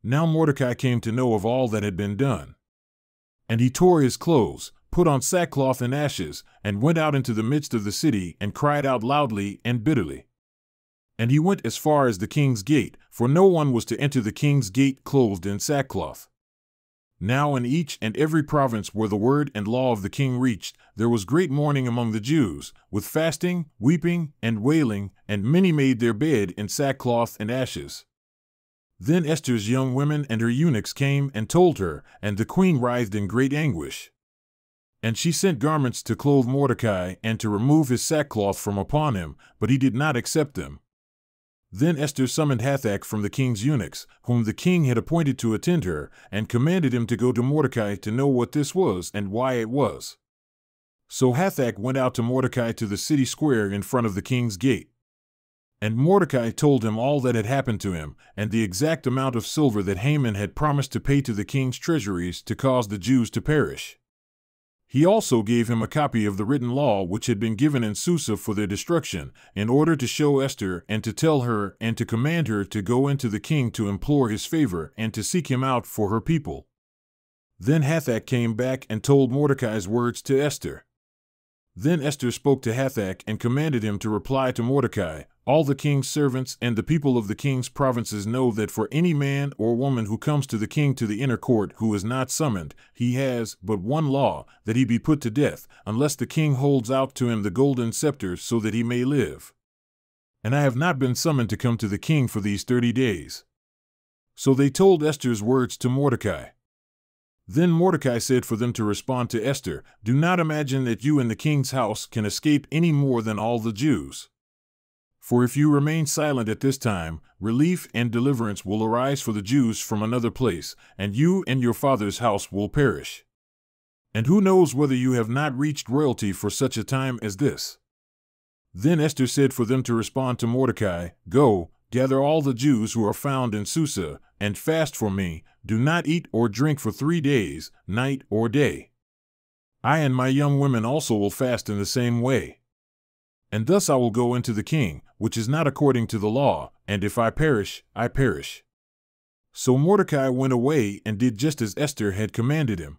Now Mordecai came to know of all that had been done. And he tore his clothes, put on sackcloth and ashes, and went out into the midst of the city, and cried out loudly and bitterly. And he went as far as the king's gate, for no one was to enter the king's gate clothed in sackcloth. Now in each and every province where the word and law of the king reached, there was great mourning among the Jews, with fasting, weeping, and wailing, and many made their bed in sackcloth and ashes. Then Esther's young women and her eunuchs came and told her, and the queen writhed in great anguish. And she sent garments to clothe Mordecai and to remove his sackcloth from upon him, but he did not accept them. Then Esther summoned Hathach from the king's eunuchs, whom the king had appointed to attend her, and commanded him to go to Mordecai to know what this was and why it was. So Hathach went out to Mordecai to the city square in front of the king's gate. And Mordecai told him all that had happened to him, and the exact amount of silver that Haman had promised to pay to the king's treasuries to cause the Jews to perish. He also gave him a copy of the written law which had been given in Susa for their destruction, in order to show Esther and to tell her and to command her to go into the king to implore his favor and to seek him out for her people. Then Hathach came back and told Mordecai's words to Esther. Then Esther spoke to Hathach and commanded him to reply to Mordecai, "All the king's servants and the people of the king's provinces know that for any man or woman who comes to the king to the inner court who is not summoned, he has but one law, that he be put to death, unless the king holds out to him the golden scepter so that he may live. And I have not been summoned to come to the king for these 30 days. So they told Esther's words to Mordecai. Then Mordecai said for them to respond to Esther, "Do not imagine that you in the king's house can escape any more than all the Jews. For if you remain silent at this time, relief and deliverance will arise for the Jews from another place, and you and your father's house will perish. And who knows whether you have not reached royalty for such a time as this?" Then Esther said for them to respond to Mordecai, "Go, gather all the Jews who are found in Susa, and fast for me. Do not eat or drink for 3 days, night or day. I and my young women also will fast in the same way. And thus I will go into the king, which is not according to the law, and if I perish, I perish." So Mordecai went away and did just as Esther had commanded him.